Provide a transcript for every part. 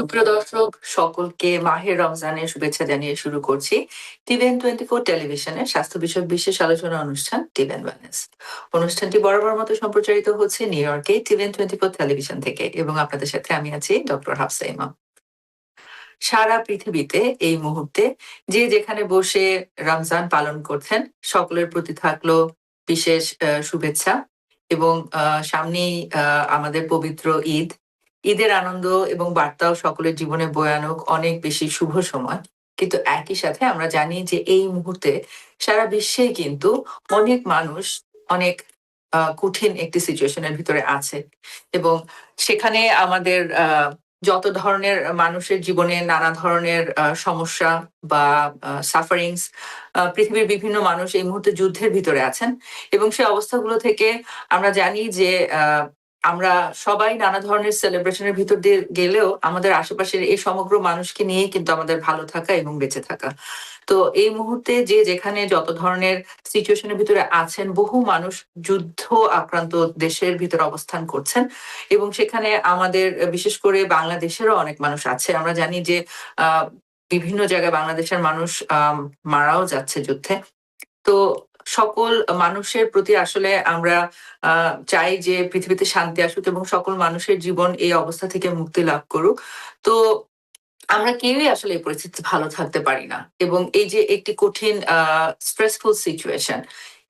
সুপ্রিয় দর্শক সকলকে মাহের রমজানের শুভেচ্ছা জানিয়ে শুরু করছি TVN24 টেলিভিশনের স্বাস্থ্য বিষয়ক বিশেষ আলোচনা অনুষ্ঠান TVN ওয়েলনেস। অনুষ্ঠানটি বরাবর মতো সম্প্রচারিত হচ্ছে নিউ ইয়র্কে TVN24 টেলিভিশন থেকে এবং আপনাদের সাথে আমি আছি ডক্টর হাফসা ইমাম। সারা পৃথিবীতে এই মুহূর্তে যে যেখানে বসে রমজান পালন করছেন সকলের প্রতি থাকলো বিশেষ শুভেচ্ছা এবং সামনেই আমাদের পবিত্র ঈদ। ঈদের আনন্দ এবং বার্তাও সকলের জীবনে বয়ে আনুক অনেক বেশি শুভ সময়। কিন্তু একই সাথে আমরা জানি যে এই মুহূর্তে সারা বিশ্বে কিন্তু অনেক মানুষ অনেক কঠিন একটি সিচুয়েশনের ভিতরে আছে এবং সেখানে আমাদের যত ধরনের মানুষের জীবনে নানা ধরনের সমস্যা বা সাফারিংস, পৃথিবীর বিভিন্ন মানুষ এই মুহূর্তে যুদ্ধের ভিতরে আছেন এবং সেই অবস্থাগুলো থেকে আমরা জানি যে আমরা সবাই নানা ধরনের সেলিব্রেশনের ভিতর দিয়ে গেলেও আমাদের আশেপাশের এই সমগ্র মানুষকে নিয়েই কিন্তু আমাদের ভালো থাকা এবং বেঁচে থাকা। তো এই মুহূর্তে যে যেখানে যত ধরনের সিচুয়েশনের ভিতরে আছেন, বহু মানুষ যুদ্ধ আক্রান্ত দেশের ভিতরে অবস্থান করছেন এবং সেখানে আমাদের বিশেষ করে বাংলাদেশেরও অনেক মানুষ আছে। আমরা জানি যে বিভিন্ন জায়গায় বাংলাদেশের মানুষ মারাও যাচ্ছে যুদ্ধে। তো সকল মানুষের প্রতি আসলে আমরা চাই যে পৃথিবীতে শান্তি আসুক এবং সকল মানুষের জীবন এই অবস্থা থেকে মুক্তি লাভ করুক। তো আমরা কেউই আসলে এই পরিস্থিতিতে ভালো থাকতে পারি না এবং এই যে একটি কঠিন স্ট্রেসফুল সিচুয়েশন,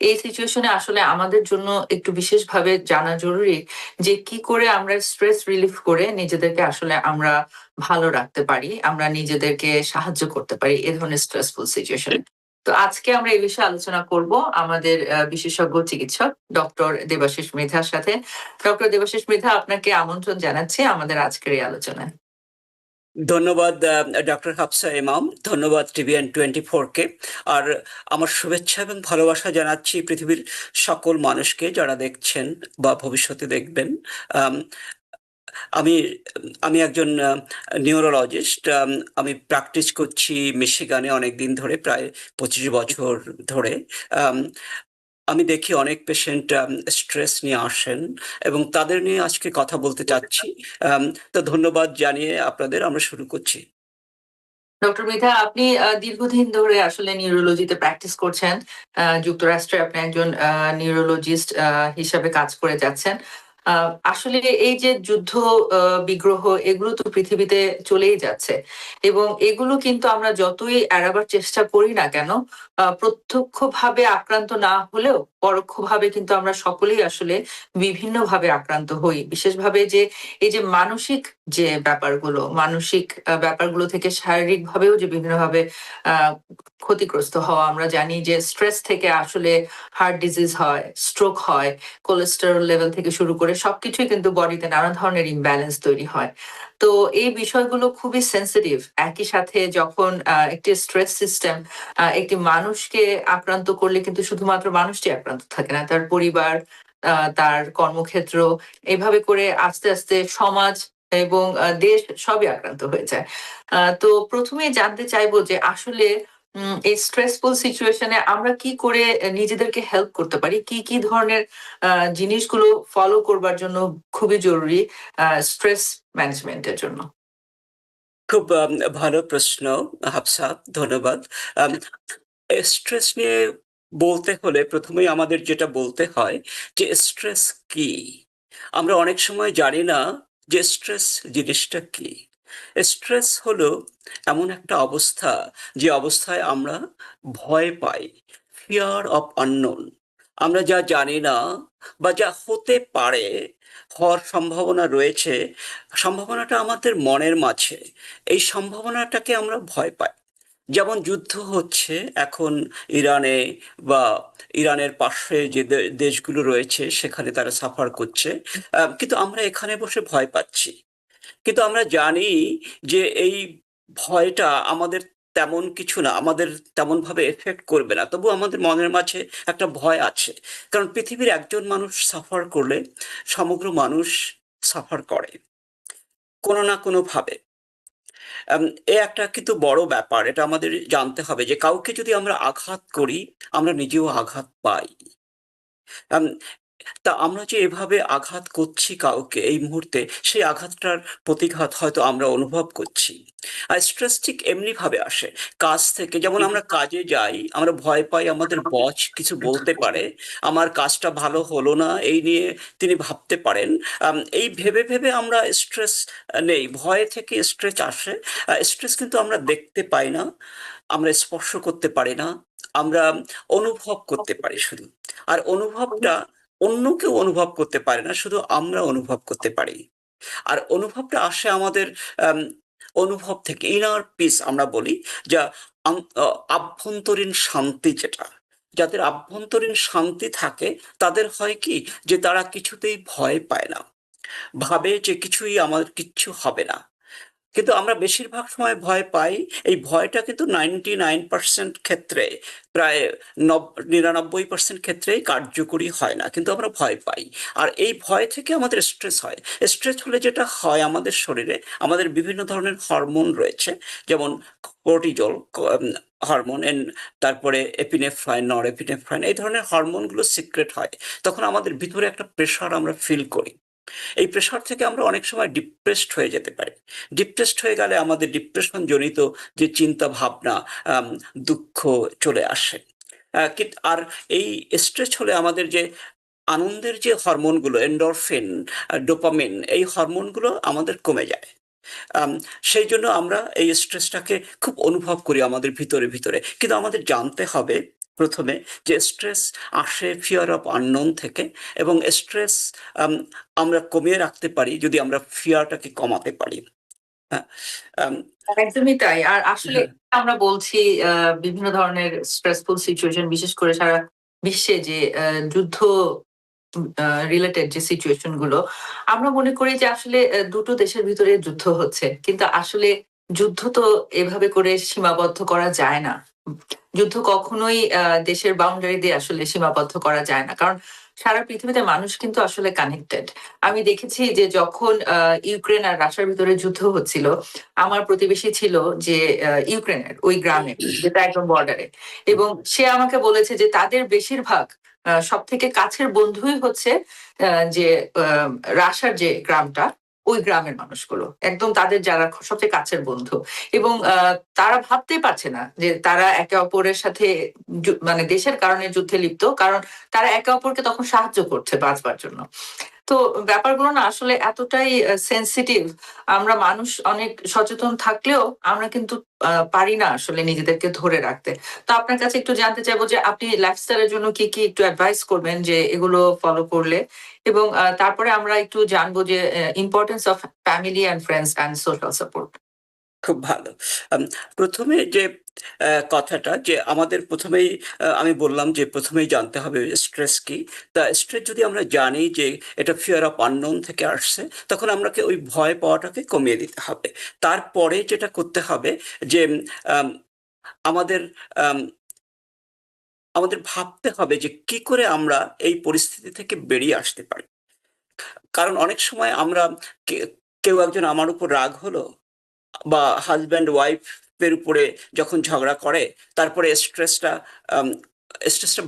এই সিচুয়েশনে আসলে আমাদের জন্য একটু বিশেষভাবে জানা জরুরি যে কি করে আমরা স্ট্রেস রিলিফ করে নিজেদেরকে আসলে আমরা ভালো রাখতে পারি, আমরা নিজেদেরকে সাহায্য করতে পারি এ ধরনের স্ট্রেসফুল সিচুয়েশনে। তো আজকে আমরা এই বিষয়ে আলোচনা করব আমাদের বিশেষজ্ঞ চিকিৎসক ডক্টর দেবাশিস মৃধার সাথে। ডক্টর দেবাশিস মৃধা, আপনাকে আমন্ত্রণ জানাচ্ছি আমাদের আজকের এই আলোচনায়। ধন্যবাদ ডক্টর হাফসা ইমাম, ধন্যবাদ TVN24 কে। আর আমার শুভেচ্ছা এবং ভালোবাসা জানাচ্ছি পৃথিবীর সকল মানুষকে যারা দেখছেন বা ভবিষ্যতে দেখবেন। আমি আমি একজন নিউরোলজিস্ট। আমি প্র্যাকটিস করছি মিশিগানে অনেকদিন ধরে, প্রায় 25 বছর ধরে। আমি দেখি অনেক পেশেন্ট স্ট্রেস নিয়ে আসেন এবং তাদের নিয়ে আজকে কথা বলতে চাচ্ছি। তো ধন্যবাদ জানিয়ে আপনাদের আমরা শুরু করছি। ডক্টর মৃধা, আপনি দীর্ঘদিন ধরে আসলে নিউরোলজিতে প্র্যাকটিস করছেন। যুক্তরাষ্ট্রে আপনি একজন নিউরোলজিস্ট হিসাবে কাজ করে যাচ্ছেন। আসলে এই যে যুদ্ধ বিগ্রহ এগুলো তো পৃথিবীতে চলেই যাচ্ছে এবং এগুলো কিন্তু আমরা যতই এড়াবার চেষ্টা করি না কেন, প্রত্যক্ষভাবে আক্রান্ত না হলেও পরোক্ষভাবে কিন্তু আমরা সকলেই আসলে বিভিন্নভাবে আক্রান্ত হই। বিশেষভাবে যে এই যে মানসিক যে ব্যাপারগুলো, মানসিক ব্যাপারগুলো থেকে শারীরিক ভাবেও যে বিভিন্নভাবে ক্ষতিগ্রস্ত হওয়া, আমরা জানি যে স্ট্রেস থেকে আসলে হার্ট ডিজিজ হয়, স্ট্রোক হয়, কোলেস্টেরল লেভেল থেকে শুরু করে সবকিছুই কিন্তু বডিতে নানা ধরনের ইমব্যালেন্স তৈরি হয়। তো এই বিষয়গুলো খুবই সেন্সিটিভ। একই সাথে যখন একটি স্ট্রেস সিস্টেম একটি মানুষকে আক্রান্ত করলে কিন্তু শুধুমাত্র মানুষটি আক্রান্ত থাকে না, তার পরিবার, তার কর্মক্ষেত্র, এভাবে করে আস্তে আস্তে সমাজ এবং দেশ সবই আক্রান্ত হয়ে যায়। তো প্রথমেই জানতে চাইবো যে আসলে এই স্ট্রেসফুল সিচুয়েশনে আমরা কি করে নিজেদেরকে হেল্প করতে পারি, কি কি ধরনের জিনিসগুলো ফলো করবার জন্য খুবই জরুরি স্ট্রেস ম্যানেজমেন্টের জন্য। খুব ভালো প্রশ্ন হাফসা, ধন্যবাদ। স্ট্রেস নিয়ে বলতে হলে প্রথমেই আমাদের যেটা বলতে হয় যে স্ট্রেস কি। আমরা অনেক সময় জানি না যে স্ট্রেস জিনিসটা কি। স্ট্রেস হলো এমন একটা অবস্থা যে অবস্থায় আমরা ভয় পাই, ফিয়ার অফ আননোন। আমরা যা জানি না বা যা হতে পারে, হওয়ার সম্ভাবনা রয়েছে, সম্ভাবনাটা আমাদের মনের মাঝে, এই সম্ভাবনাটাকে আমরা ভয় পাই। যেমন যুদ্ধ হচ্ছে এখন ইরানে, বা ইরানের পাশে যে দেশগুলো রয়েছে সেখানে তারা সাফার করছে, কিন্তু আমরা এখানে বসে ভয় পাচ্ছি। কিন্তু আমরা জানি যে এই ভয়টা আমাদের তেমন কিছু না, আমাদের তেমন ভাবে এফেক্ট করবে না, তবু আমাদের মনের মাঝে একটা ভয় আছে। কারণ পৃথিবীর একজন মানুষ সাফার করলে সমগ্র মানুষ সাফার করে কোনো না কোনো ভাবে। এ একটা কিন্তু বড় ব্যাপার, এটা আমাদের জানতে হবে যে কাউকে যদি আমরা আঘাত করি আমরা নিজেও আঘাত পাই। তা আমরা যে এভাবে আঘাত করছি কাউকে এই মুহূর্তে, সেই আঘাতটার প্রতিঘাত হয়তো আমরা অনুভব করছি। আর স্ট্রেস ঠিক এমনি ভাবে আসে কাজ থেকে। যেমন আমরা কাজে যাই, আমরা ভয় পাই আমাদের বস কিছু বলতে পারে, আমার কাজটা ভালো হলো না এই নিয়ে তিনি ভাবতে পারেন। এই ভেবে ভেবে আমরা স্ট্রেস নেই, ভয় থেকে স্ট্রেস আসে। স্ট্রেস কিন্তু আমরা দেখতে পাই না, আমরা স্পর্শ করতে পারি না, আমরা অনুভব করতে পারি শুধু। আর অনুভবটা অন্য কেউ অনুভব করতে পারে না, শুধু আমরা অনুভব করতে পারি। আর অনুভবটা আসে আমাদের আম, অনুভব থেকে, ইনার পিস আমরা বলি, যা আভ্যন্তরীণ শান্তি যেটা। যাদের আভ্যন্তরীণ শান্তি থাকে তাদের হয় কি, যে তারা কিছুতেই ভয় পায় না, ভাবে যে কিছুই আমার কিচ্ছু হবে না। কিন্তু আমরা বেশিরভাগ সময় ভয় পাই। এই ভয়টা কিন্তু 99% ক্ষেত্রে, প্রায় 99% ক্ষেত্রেই কার্যকরী হয় না, কিন্তু আমরা ভয় পাই। আর এই ভয় থেকে আমাদের স্ট্রেস হয়। স্ট্রেস হলে যেটা হয় আমাদের শরীরে, আমাদের বিভিন্ন ধরনের হরমোন রয়েছে, যেমন কর্টিজল হরমোন, তারপরে এপিনেফ্রাইন, নরএপিনেফ্রাইন, এই ধরনের হরমোনগুলো সিক্রেট হয়। তখন আমাদের ভিতরে একটা প্রেশার আমরা ফিল করি। এই প্রেশার থেকে আমরা অনেক সময় ডিপ্রেসড হয়ে যেতে পারি। ডিপ্রেসড হয়ে গেলে আমাদের ডিপ্রেশন জনিত যে চিন্তা ভাবনা, আম, দুঃখ চলে আসে। আর এই স্ট্রেস হলে আমাদের যে আনন্দের যে হরমোনগুলো, এন্ডরফিন, ডোপামিন, এই হরমোনগুলো আমাদের কমে যায়। আম, সেই জন্য আমরা এই স্ট্রেসটাকে খুব অনুভব করি আমাদের ভিতরে ভিতরে। কিন্তু আমাদের জানতে হবে প্রথমে যে স্ট্রেস আসে ফিয়ার অফ আননোন থেকে, এবং স্ট্রেস আমরা কমিয়ে রাখতে পারি যদি আমরা ফিয়ারটাকে কমাতে পারি। হ্যাঁ। আম, একদমই তাই। আর আসলে হ্যাঁ। আমরা বলছি বিভিন্ন ধরনের স্ট্রেসফুল সিচুয়েশন, বিশেষ করে সারা বিশ্বে যে যুদ্ধ রিলেটেড যে সিচুয়েশন গুলো, আমরা মনে করি যে আসলে দুটো দেশের ভিতরে যুদ্ধ হচ্ছে, কিন্তু আসলে যুদ্ধ তো এভাবে করে সীমাবদ্ধ করা যায় না। যুদ্ধ কখনোই দেশের বাউন্ডারি দিয়ে আসলে সীমাবদ্ধ করা যায় না, কারণ সারা পৃথিবীতে মানুষ কিন্তু আসলে কানেক্টেড। আমি দেখেছি যে যখন ইউক্রেন আর রাশিয়ার ভিতরে যুদ্ধ হচ্ছিল, আমার প্রতিবেশী ছিল যে ইউক্রেনের ওই গ্রামে, যেটা একদম বর্ডারে, এবং সে আমাকে বলেছে যে তাদের বেশিরভাগ সব থেকে কাছের বন্ধুই হচ্ছে যে আহ, রাশার যে গ্রামটা, ওই গ্রামের মানুষগুলো একদম তাদের যারা সবচেয়ে কাছের বন্ধু। এবং তারা ভাবতেই পারছে না যে তারা একে অপরের সাথে মানে দেশের কারণে যুদ্ধে লিপ্ত, কারণ তারা একে অপরকে তখন সাহায্য করছে বাঁচবার জন্য। তো ব্যাপারগুলো না আসলে এতটাই সেনসিটিভ। আমরা মানুষ অনেক সচেতন থাকলেও আমরা কিন্তু পারি না আসলে নিজেদেরকে ধরে রাখতে। তো আপনার কাছে একটু জানতে চাইবো যে আপনি লাইফস্টাইলের জন্য কি কি একটু অ্যাডভাইস করবেন যে এগুলো ফলো করলে, এবং তারপরে আমরা একটু জানবো যে importance of family and friends and social support. খুব ভালো। প্রথমে যে কথাটা, যে আমাদের প্রথমেই আমি বললাম যে প্রথমেই জানতে হবে স্ট্রেস কি। তা স্ট্রেস যদি আমরা জানি যে এটা ফিয়ার অফ আননোন থেকে আসছে, তখন আমরাকে ওই ভয় পাওয়াটাকে কমিয়ে দিতে হবে। তারপরে যেটা করতে হবে যে আম, আমাদের আম, আমাদের ভাবতে হবে যে কি করে আমরা এই পরিস্থিতি থেকে বেরিয়ে আসতে পারি। কারণ অনেক সময় আমরা কেউ একজন আমার উপর রাগ হলো, বা হাজব্যান্ড ওয়াইফের উপরে যখন ঝগড়া করে, তারপরে স্ট্রেসটা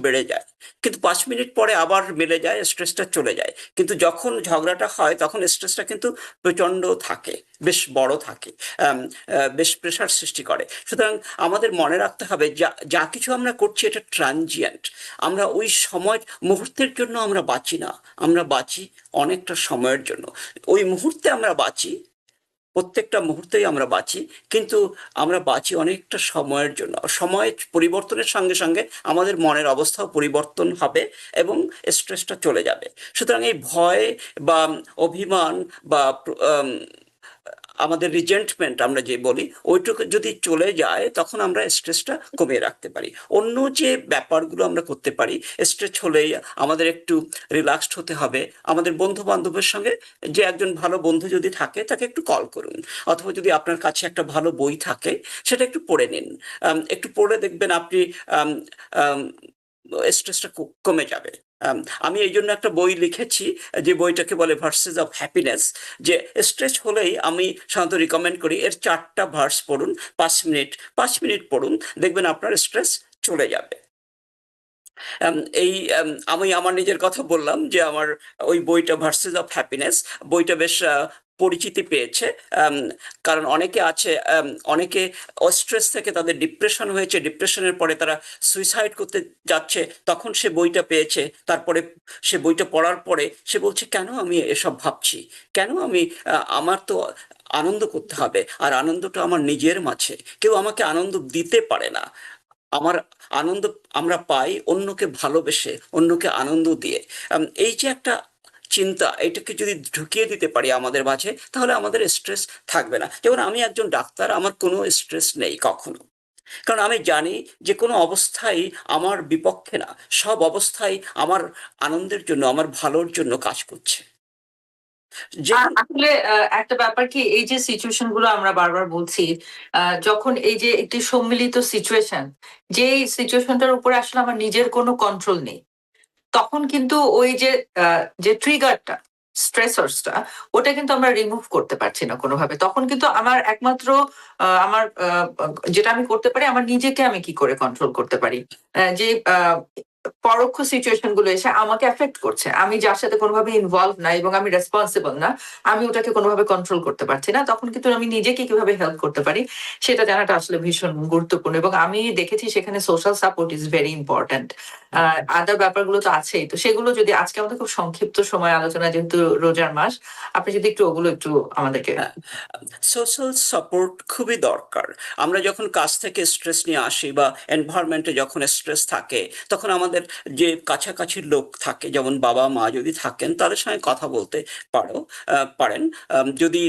বেড়ে যায়, কিন্তু 5 মিনিট পরে আবার মিলে যায়, স্ট্রেসটা চলে যায়। কিন্তু যখন ঝগড়াটা হয় তখন স্ট্রেসটা কিন্তু প্রচন্ড থাকে, বেশ বড় থাকে, বেশ প্রেশার সৃষ্টি করে। সুতরাং আমাদের মনে রাখতে হবে যা যা কিছু আমরা করছি এটা ট্রানজিয়েন্ট। আমরা ওই সময় মুহূর্তের জন্য আমরা বাঁচি না, আমরা বাঁচি অনেকটা সময়ের জন্য। ওই মুহূর্তে আমরা বাঁচি, প্রত্যেকটা মুহূর্তেই আমরা বাঁচি, কিন্তু আমরা বাঁচি অনেকটা সময়ের জন্য। সময় পরিবর্তনের সঙ্গে সঙ্গে আমাদের মনের অবস্থাও পরিবর্তন হবে, এবং স্ট্রেসটা চলে যাবে। সুতরাং এই ভয় বা অভিমান বা আমাদের রিজেন্টমেন্ট আমরা যে বলি, ওইটুকু যদি চলে যায় তখন আমরা স্ট্রেসটা কমিয়ে রাখতে পারি। অন্য যে ব্যাপারগুলো আমরা করতে পারি, স্ট্রেস হলেই আমাদের একটু রিল্যাক্সড হতে হবে। আমাদের বন্ধু বান্ধবের সঙ্গে, যে একজন ভালো বন্ধু যদি থাকে তাকে একটু কল করুন, অথবা যদি আপনার কাছে একটা ভালো বই থাকে সেটা একটু পড়ে নিন। একটু পড়ে দেখবেন আপনি স্ট্রেসটা কমে যাবে। আমি এই জন্য একটা বই লিখেছি, যে বইটাকে বলে ভার্সেস অফ হ্যাপিনেস। যে স্ট্রেস হলেই আমি সাধারণত রিকমেন্ড করি এর 4টা ভার্স পড়ুন, 5 মিনিট, 5 মিনিট পড়ুন, দেখবেন আপনার স্ট্রেস চলে যাবে। আম, এই আমি আমার নিজের কথা বললাম যে আমার ওই বইটা ভার্সেস অফ হ্যাপিনেস বইটা বেশ পরিচিতি পেয়েছে। আম, কারণ অনেকে আছে, অনেকে স্ট্রেস থেকে তাদের ডিপ্রেশন হয়েছে, ডিপ্রেশনের পরে তারা সুইসাইড করতে যাচ্ছে, তখন সে বইটা পেয়েছে। তারপরে সে বইটা পড়ার পরে সে বলছে, কেন আমি এসব ভাবছি, কেন আমি আমার তো আনন্দ করতে হবে, আর আনন্দটা আমার নিজের মাঝে, কেউ আমাকে আনন্দ দিতে পারে না। আমার আনন্দ আমরা পাই অন্যকে ভালোবেসে, অন্যকে আনন্দ দিয়ে। এই যে একটা চিন্তা, এটাকে যদি ঢুকিয়ে দিতে পারি আমাদের মাঝে, তাহলে আমাদের স্ট্রেস থাকবে না। যেমন আমি একজন ডাক্তার, আমার কোনো স্ট্রেস নেই কখনো, কারণ আমি জানি যে কোনো অবস্থায় আমার বিপক্ষে না, সব অবস্থায় আমার আনন্দের জন্য, আমার ভালোর জন্য কাজ করছে। যে আসলে একটা ব্যাপার কি, এই যে সিচুয়েশন গুলো আমরা বারবার বলছি, যখন এই যে একটি সম্মিলিত সিচুয়েশন, যে সিচুয়েশনটার উপরে আসলে আমার নিজের কোনো কন্ট্রোল নেই, তখন কিন্তু ওই যে যে ট্রিগারটা, স্ট্রেসরসটা, ওটা কিন্তু আমরা রিমুভ করতে পারছি না কোনোভাবে। তখন কিন্তু আমার একমাত্র আমার যেটা আমি করতে পারি, আমার নিজেকে আমি কি করে কন্ট্রোল করতে পারি। যে পরোক্ষ সিচুয়েশন গুলো এসে আমাকে এফেক্ট করছে, আমি যার সাথে কোনোভাবে ইনভলভ না এবং আমি রেসপন্সিবল না, আমি ওটাকে কোনোভাবে কন্ট্রোল করতে পারছি না, তখন কিন্তু আমি নিজেকে কিভাবে হেল্প করতে পারি সেটা জানাটা আসলে ভীষণ গুরুত্বপূর্ণ। এবং আমি দেখেছি সেখানে social support is very important. Other ব্যাপারগুলো তো আছেই, তো সেগুলো যদি আজকে আমাদের খুব সংক্ষিপ্ত সময় আলোচনা, যেহেতু রোজার মাস, আপনি যদি একটু ওগুলো একটু আমাদেরকে। সোশ্যাল সাপোর্ট খুবই দরকার। আমরা যখন কাজ থেকে স্ট্রেস নিয়ে আসি বা এনভায়রনমেন্টে যখন স্ট্রেস থাকে, তখন আমাদের যে কাছাকাছি লোক থাকে, যেমন বাবা মা যদি থাকেন, তাদের সঙ্গে কথা বলতে পারেন। যদি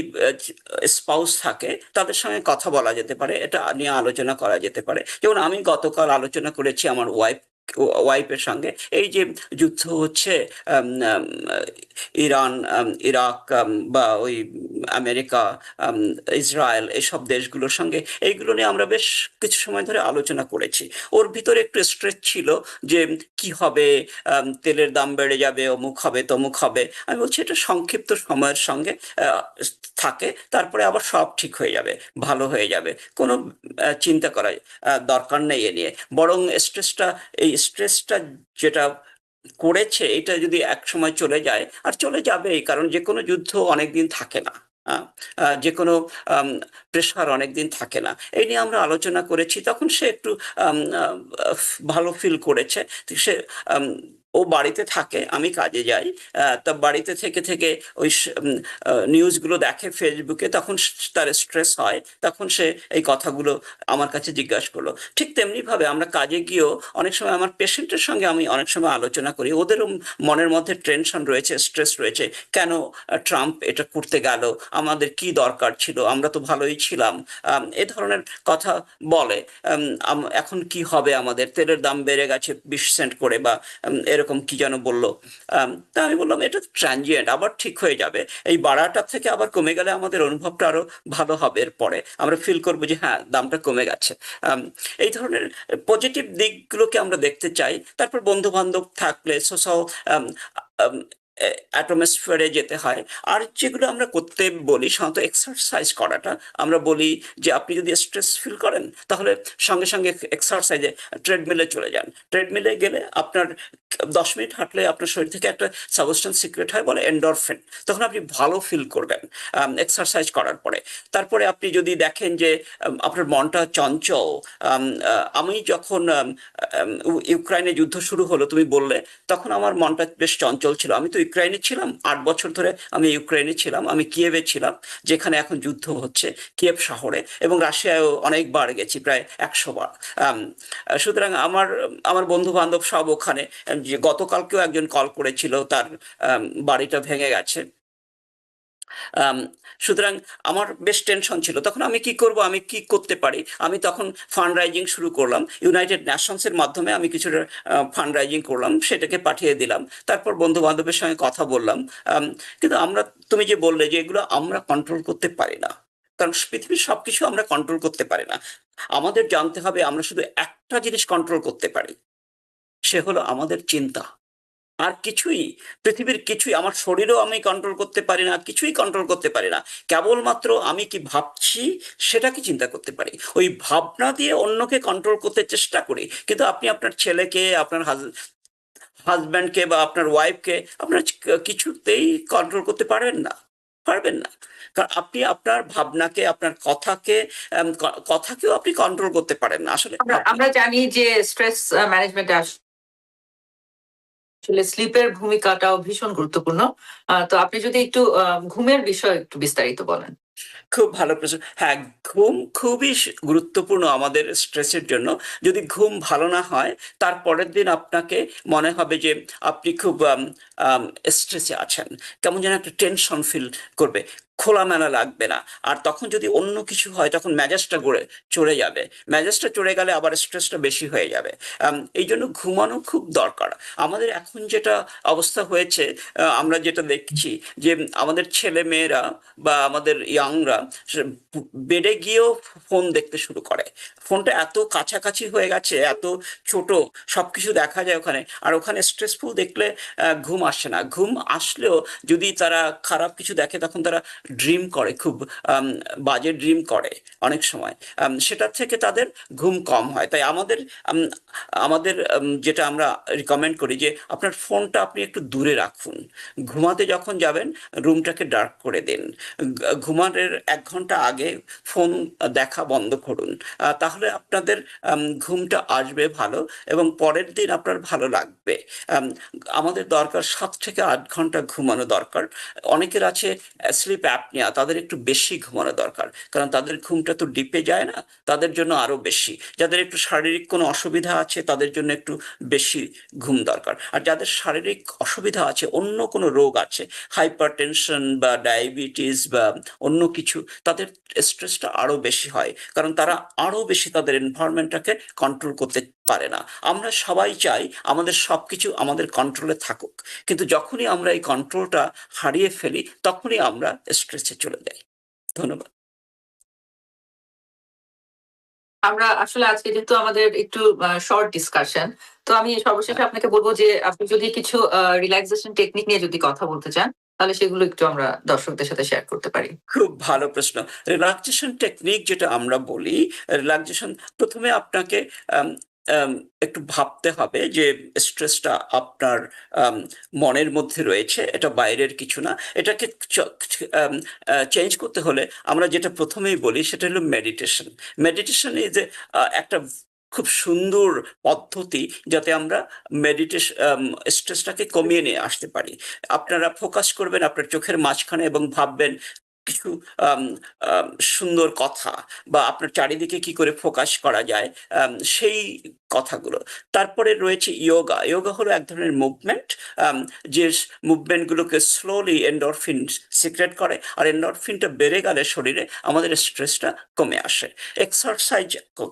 স্পাউস থাকে, তাদের সঙ্গে কথা বলা যেতে পারে, এটা নিয়ে আলোচনা করা যেতে পারে। যেমন আমি গতকাল আলোচনা করেছি আমার ওয়াইফের সঙ্গে, এই যে যুদ্ধ হচ্ছে, আম, আম, ইরান, ইরাক, বা ওই আমেরিকা, আম, ইসরায়েল, এসব দেশগুলোর সঙ্গে, এইগুলো নিয়ে আমরা বেশ কিছু সময় ধরে আলোচনা করেছি। ওর ভিতরে একটু স্ট্রেস ছিল যে কি হবে, তেলের দাম বেড়ে যাবে, অমুক হবে তমুক হবে। আমি বলছি এটা সংক্ষিপ্ত সময়ের সঙ্গে আহ, থাকে, তারপরে আবার সব ঠিক হয়ে যাবে, ভালো হয়ে যাবে। কোনো চিন্তা করার দরকার নেই এ নিয়ে। বরং এই স্ট্রেসটা যেটা করেছে, এটা যদি এক সময় চলে যায়, আর চলে যাবেই, কারণ যে কোনো যুদ্ধ অনেকদিন থাকে না। আহ, যে কোনো প্রেশার অনেকদিন থাকে না। এই নিয়ে আমরা আলোচনা করেছি, তখন সে একটু আম, আহ, ভালো ফিল করেছে। তো সে আম, ও বাড়িতে থাকে, আমি কাজে যাই। তা বাড়িতে থেকে থেকে ওই নিউজগুলো দেখে ফেসবুকে, তখন তার স্ট্রেস হয়, তখন সে এই কথাগুলো আমার কাছে জিজ্ঞাসা করলো। ঠিক তেমনি ভাবে আমরা কাজে গিয়েও অনেক সময় আমার পেশেন্টের সঙ্গে আমি অনেক সময় আলোচনা করি, ওদেরও মনের মধ্যে টেনশন রয়েছে, স্ট্রেস রয়েছে, কেন ট্রাম্প এটা করতে গেল, আমাদের কি দরকার ছিল, আমরা তো ভালোই ছিলাম। এ ধরনের কথা বলে। এখন কি হবে, আমাদের তেলের দাম বেড়ে গেছে 20 সেন্ট করে, বা এরকম কি যেন বললো। তা আমি বললাম এটা ট্রানজিয়েন্ট, আবার ঠিক হয়ে যাবে। এই বাড়াটা থেকে আবার কমে গেলে আমাদের অনুভবটা আরো ভালো হবে, এরপরে আমরা ফিল করবো যে হ্যাঁ, দামটা কমে গেছে। আম, এই ধরনের পজিটিভ দিকগুলোকে আমরা দেখতে চাই। তারপর বন্ধু বান্ধব থাকলে সোশ্যাল অ্যাটমসফিয়ারে যেতে হয়। আর যেগুলো আমরা করতে বলি সাধারণত এক্সারসাইজ করাটা, আমরা বলি যে আপনি যদি স্ট্রেস ফিল করেন, তাহলে সঙ্গে সঙ্গে এক্সারসাইজে, ট্রেডমিলে চলে যান। ট্রেডমিলে গেলে আপনার 10 মিনিট হাঁটলে আপনার শরীর থেকে একটা সাবস্টেন্স সিক্রেট হয়, বলে এন্ডরফিন, তখন আপনি ভালো ফিল করবেন এক্সারসাইজ করার পরে। তারপরে আপনি যদি দেখেন যে আপনার মনটা চঞ্চল, আমি যখন ইউক্রাইনে যুদ্ধ শুরু হলো তুমি বললে, তখন আমার মনটা বেশ চঞ্চল ছিল। আমি তো ইউক্রাইনে ছিলাম 8 বছর ধরে, আমি ইউক্রাইনে ছিলাম, আমি কিয়েভে ছিলাম, যেখানে এখন যুদ্ধ হচ্ছে, কিয়েভ শহরে, এবং রাশিয়ায়ও অনেকবার গেছি, প্রায় 100 বার। আম, সুতরাং আমার আমার বন্ধু বান্ধব সব ওখানে। যে গতকালকেও একজন কল করেছিল, তার বাড়িটা ভেঙে গেছে। আম, সুতরাং আমার বেশ টেনশন ছিল, তখন আমি কি করব, আমি কি করতে পারি, আমি তখন ফান্ড রাইজিং শুরু করলাম। ইউনাইটেড নেশনসের মাধ্যমে আমি কিছুটা ফান্ড রাইজিং করলাম, সেটাকে পাঠিয়ে দিলাম। তারপর বন্ধু বান্ধবের সঙ্গে কথা বললাম। কিন্তু তুমি যে বললে যে এগুলো আমরা কন্ট্রোল করতে পারি না, কারণ পৃথিবীর সবকিছু আমরা কন্ট্রোল করতে পারি না। আমাদের জানতে হবে আমরা শুধু একটা জিনিস কন্ট্রোল করতে পারি, সে হলো আমাদের চিন্তা। আর কিছুই, পৃথিবীর কিছুই, আমার শরীরও আমি কন্ট্রোল করতে পারি না, কিছুই কন্ট্রোল করতে পারি না। কেবলমাত্র আমি কি ভাবছি সেটাকে চিন্তা করতে পারি, ওই ভাবনা দিয়ে অন্যকে কন্ট্রোল করতে চেষ্টা করি। কিন্তু আপনি আপনার ছেলেকে, আপনার হাজব্যান্ডকে বা আপনার ওয়াইফকে আপনার কিছুতেই কন্ট্রোল করতে পারবেন না, পারবেন না। কারণ আপনি আপনার ভাবনাকে, আপনার কথাকে, কথাকেও আপনি কন্ট্রোল করতে পারেন না আসলে। আমরা আমরা জানি যে স্ট্রেস ম্যানেজমেন্ট আসলে স্লিপের ভূমিকাটাও ভীষণ গুরুত্বপূর্ণ। তো আপনি যদি একটু ঘুমের বিষয়ে একটু বিস্তারিত বলেন। খুব ভালো প্রশ্ন। হ্যাঁ, ঘুম খুবই গুরুত্বপূর্ণ আমাদের স্ট্রেসের জন্য। যদি ঘুম ভালো না হয়, তার পরের দিন আপনাকে মনে হবে যে আপনি খুব স্ট্রেসে আছেন। কেমন যেন একটা টেনশন ফিল করবে, খোলামেলা লাগবে না। আর তখন যদি অন্য কিছু হয়, তখন মেজাজটা চড়ে যাবে। মেজাজটা চড়ে গেলে আবার স্ট্রেসটা বেশি হয়ে যাবে। এই জন্য ঘুমানো খুব দরকার। আমাদের এখন যেটা অবস্থা হয়েছে, আমরা যেটা দেখছি যে আমাদের ছেলে মেয়েরা বা আমাদের ইয়াংরা বেডে গিয়েও ফোন দেখতে শুরু করে। ফোনটা এত কাছাকাছি হয়ে গেছে, এত ছোট, সবকিছু দেখা যায় ওখানে। আর ওখানে স্ট্রেসফুল দেখলে ঘুম আসে না। ঘুম আসলেও যদি তারা খারাপ কিছু দেখে, তখন তারা ড্রিম করে, খুব বাজে ড্রিম করে অনেক সময়। সেটার থেকে তাদের ঘুম কম হয়। তাই আমাদের আমাদের যেটা আমরা রিকমেন্ড করি যে আপনার ফোনটা আপনি একটু দূরে রাখুন। ঘুমাতে যখন যাবেন, রুমটাকে ডার্ক করে দিন। ঘুমানোর 1 ঘন্টা আগে ফোন দেখা বন্ধ করুন। তাহলে আপনাদের ঘুমটা আসবে ভালো, এবং পরের দিন আপনার ভালো লাগবে। আমাদের দরকার 7 থেকে 8 ঘন্টা ঘুমানো দরকার। অনেকের আছে স্লিপ অ্যাপনিয়া, তাদের একটু বেশি ঘুমানো দরকার, কারণ তাদের ঘুমটা তো ডিপে যায় না, তাদের জন্য আরো বেশি। যাদের একটু শারীরিক কোনো অসুবিধা আছে, তাদের জন্য একটু বেশি ঘুম দরকার। আর যাদের শারীরিক অসুবিধা আছে, অন্য কোনো রোগ আছে, হাইপার টেনশন বা ডায়াবেটিস বা অন্য কিছু, তাদের স্ট্রেসটা আরো বেশি হয়, কারণ তারা আরো বেশি তাদের এনভায়রনমেন্টটাকে কন্ট্রোল করতে পারে না। আমরা সবাই চাই আমাদের সবকিছু আমাদের কন্ট্রোলে থাকুক, কিন্তু যখনই আমরা এই কন্ট্রোলটা হারিয়ে ফেলি, তখনই আমরা স্ট্রেসে চলে যাই। ধন্যবাদ। আমরা আসলে আজকে যেহেতু আমাদের একটু শর্ট ডিসকাশন, তো আমি সর্বশেষে হ্যাঁ, আপনাকে বলবো যে আপনি যদি কিছু রিল্যাক্সেশন টেকনিক নিয়ে যদি কথা বলতে চান, তাহলে সেগুলো একটু আমরা দর্শকদের সাথে শেয়ার করতে পারি। খুব ভালো প্রশ্ন। রিল্যাক্সেশন টেকনিক যেটা আমরা বলি, রিল্যাক্সেশন, প্রথমে আপনাকে আম, আম, একটু ভাবতে হবে যে স্ট্রেসটা আপনার আম, মনের মধ্যে রয়েছে, এটা বাইরের কিছু না। এটাকে চেঞ্জ করতে হলে আমরা যেটা প্রথমেই বলি সেটা হলো মেডিটেশন। মেডিটেশন ইজ একটা খুব সুন্দর পদ্ধতি, যাতে আমরা মেডিটেশন স্ট্রেসটাকে কমিয়ে নিয়ে আসতে পারি। আপনারা ফোকাস করবেন আপনার চোখের মাঝখানে এবং ভাববেন কিছু আম, আম, সুন্দর কথা, বা আপনার চারিদিকে কি করে ফোকাস করা যায়, সেই কথাগুলো। তারপরে রয়েছে ইয়োগা। ইয়োগা হলো এক ধরনের মুভমেন্ট, যে মুভমেন্টগুলোকে স্লোলি এন্ডরফিন সিক্রেট করে, আর এন্ডরফিনটা বেড়ে গেলে শরীরে আমাদের স্ট্রেসটা কমে আসে। এক্সারসাইজ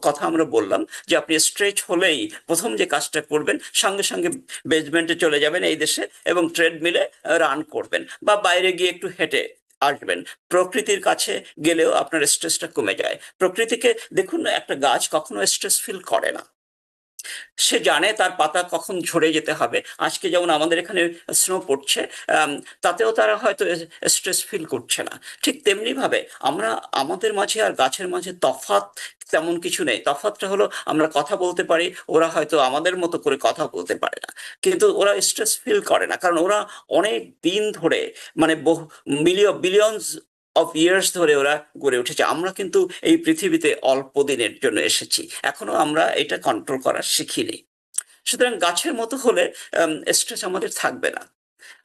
কথা আমরা বললাম যে আপনি স্ট্রেচ হলেই প্রথম যে কাজটা করবেন, সঙ্গে সঙ্গে বেসমেন্টে চলে যাবেন এই দেশে, এবং ট্রেডমিলে রান করবেন, বা বাইরে গিয়ে একটু হেঁটে আসবেন। প্রকৃতির কাছে গেলেও আপনার স্ট্রেসটা কমে যায়। প্রকৃতিকে দেখুন, একটা গাছ কখনো স্ট্রেস ফিল করে না, সে জানে তার পাতা কখন ঝরে যেতে হবে। আজকে যেমন আমাদের এখানে স্নো পড়ছে, আম, তাতেও তারা হয়তো স্ট্রেস ফিল করছে না। ঠিক তেমনি ভাবে আমরা, আমাদের মাঝে আর গাছের মাঝে তফাৎ তেমন কিছু নেই। তফাৎটা হলো আমরা কথা বলতে পারি, ওরা হয়তো আমাদের মতো করে কথা বলতে পারে না, কিন্তু ওরা স্ট্রেস ফিল করে না, কারণ ওরা অনেক দিন ধরে, মানে বহু বিলিয়নস অফ ইয়ার্স ধরে ওরা গড়ে উঠেছে। আমরা কিন্তু এই পৃথিবীতে অল্প দিনের জন্য এসেছি, এখনো আমরা এটা কন্ট্রোল করা শিখিনি। সুতরাং গাছের মতো হলে স্ট্রেস আমাদের থাকবে না।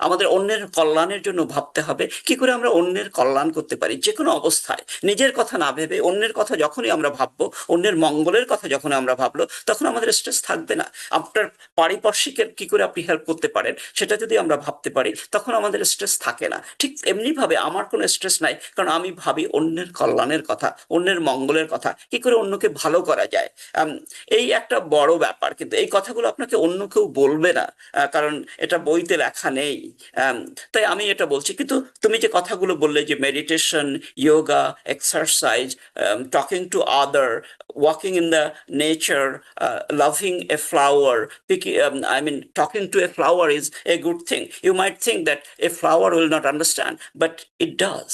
আমাদের অন্যের কল্যাণের জন্য ভাবতে হবে, কি করে আমরা অন্যের কল্যাণ করতে পারি যে কোনো অবস্থায়। নিজের কথা না ভেবে অন্যের কথা যখনই আমরা ভাববো, অন্যের মঙ্গলের কথা যখন আমরা ভাবলো, তখন আমাদের স্ট্রেস থাকবে না। আপনার পারিপার্শ্বিকের কি করে আপনি হেল্প করতে পারেন, সেটা যদি আমরা ভাবতে পারি, তখন আমাদের স্ট্রেস থাকে না। ঠিক এমনি ভাবে আমার কোনো স্ট্রেস নাই, কারণ আমি ভাবি অন্যের কল্যাণের কথা, অন্যের মঙ্গলের কথা, কি করে অন্যকে ভালো করা যায়। আম, এই একটা বড় ব্যাপার, কিন্তু এই কথাগুলো আপনাকে অন্য কেউ বলবে না, কারণ এটা বইতে লেখা নেই। নেই। তাই আমি এটা বলছি। কিন্তু তুমি যে কথাগুলো বললে যে meditation, yoga, exercise, talking to other, walking in the nature, loving a flower, talking to a flower is a good thing. You might think that a flower will not understand, but it does.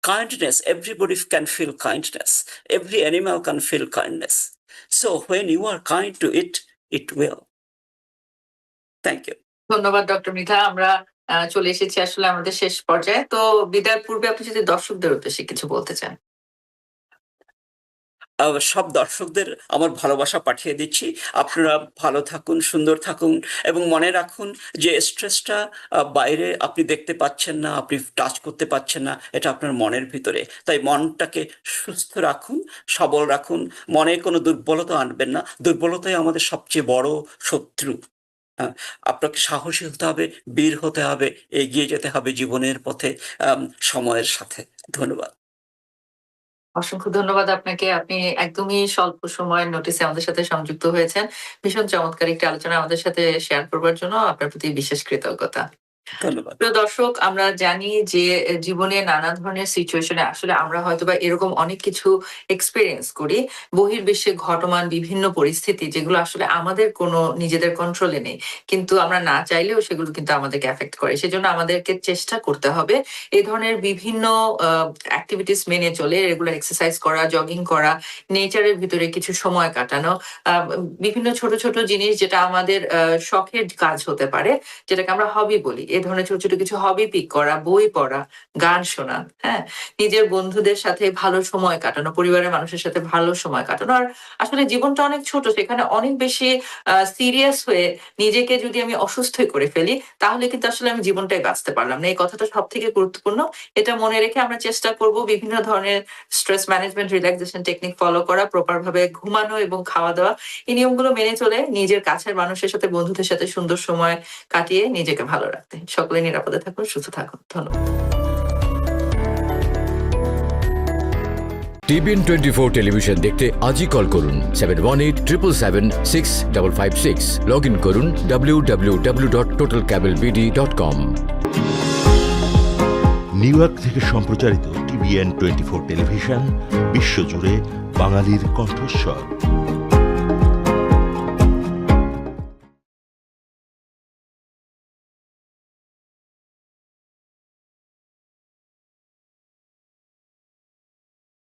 Kindness, everybody can feel kindness. Every animal can feel kindness. So when you are kind to it, it will. Thank you. ধন্যবাদ doctor Mridha. আমরা চলে এসেছি আসলে আমাদের শেষ পর্যায়ে। তো বিদায়ের পূর্বে আপনি যদি দর্শকদের উদ্দেশ্যে কিছু বলতে চান। সব দর্শকদের আমার ভালোবাসা পাঠিয়ে দিচ্ছি। আপনারা ভালো থাকুন, সুন্দর থাকুন এবং মনে রাখুন যে স্ট্রেসটা বাইরে আপনি দেখতে পাচ্ছেন না, আপনি টাচ করতে পারছেন না, এটা আপনার মনের ভিতরে। তাই মনটাকে সুস্থ রাখুন, সবল রাখুন, মনে কোনো দুর্বলতা আনবেন না। দুর্বলতাই আমাদের সবচেয়ে বড় শত্রু। আপনাকে সাহসী হতে হবে, বীর হতে হবে, এগিয়ে যেতে হবে জীবনের পথে সময়ের সাথে। ধন্যবাদ। অসংখ্য ধন্যবাদ আপনাকে। আপনি একদমই স্বল্প সময়ের নোটিসে আমাদের সাথে সংযুক্ত হয়েছেন। ভীষণ চমৎকার একটি আলোচনা আমাদের সাথে শেয়ার করবার জন্য আপনার প্রতি বিশেষ কৃতজ্ঞতা। ধন্যবাদ। প্রিয় দর্শক, আমরা জানি যে জীবনে নানা ধরনের সিচুয়েশনে আসলে আমরা হয়তোবা এরকম অনেক কিছু এক্সপেরিয়েন্স করি। বহির্বিশ্বে ঘটমান বিভিন্ন পরিস্থিতি যেগুলো আসলে আমাদের কোনো নিজেদের কন্ট্রোলে নেই। কিন্তু আমরা না চাইলেও সেগুলো কিন্তু আমাদেরকে এফেক্ট করে। সেজন্য আমাদেরকে চেষ্টা করতে হবে এই ধরনের বিভিন্ন এক্টিভিটিস মেনে চলে রেগুলার এক্সারসাইজ করা, জগিং করা, নেচারের ভিতরে কিছু সময় কাটানো, বিভিন্ন ছোট, ছোট জিনিস যেটা আমাদের শখের কাজ হতে পারে, যেটাকে আমরা হবি বলি। এ ধরনের ছোট, ছোট কিছু হবি পিক করা, বই পড়া, গান শোনা, হ্যাঁ? নিজের বন্ধুদের সাথে ভালো সময় কাটানো, পরিবারের মানুষের সাথে ভালো সময় কাটানো। আর আসলে জীবনটা অনেক ছোট, সেখানে অনেক বেশি সিরিয়াস হয়ে নিজেকে যদি আমি অসুস্থই করে ফেলি, তাহলে কিন্তু আসলে আমি জীবনটাই বাঁচতে পারলাম না। এই কথাটা সবথেকে গুরুত্বপূর্ণ। এটা মনে রেখে আমরা চেষ্টা করব বিভিন্ন ধরনের stress management, relaxation technique follow করা, প্রপার ভাবে ঘুমানো এবং খাওয়া-দাওয়া। এই নিয়মগুলো মেনে চলে নিজের কাছের মানুষের সাথে, বন্ধুদের সাথে সুন্দর সময় কাটিয়ে নিজেকে ভালো রাখতে। সকলে নিরাপদে থাকুন, সুস্থ থাকুন। ধন্যবাদ। টিভিএন 24 টেলিভিশন দেখতে আজই কল করুন 7187776556। লগ ইন করুন www.totalcablebd.com। নিউ ইয়র্ক থেকে সম্প্রচারিত টিভিএন 24 টেলিভিশন বিশ্বজুড়ে বাঙালির কণ্ঠস্বর।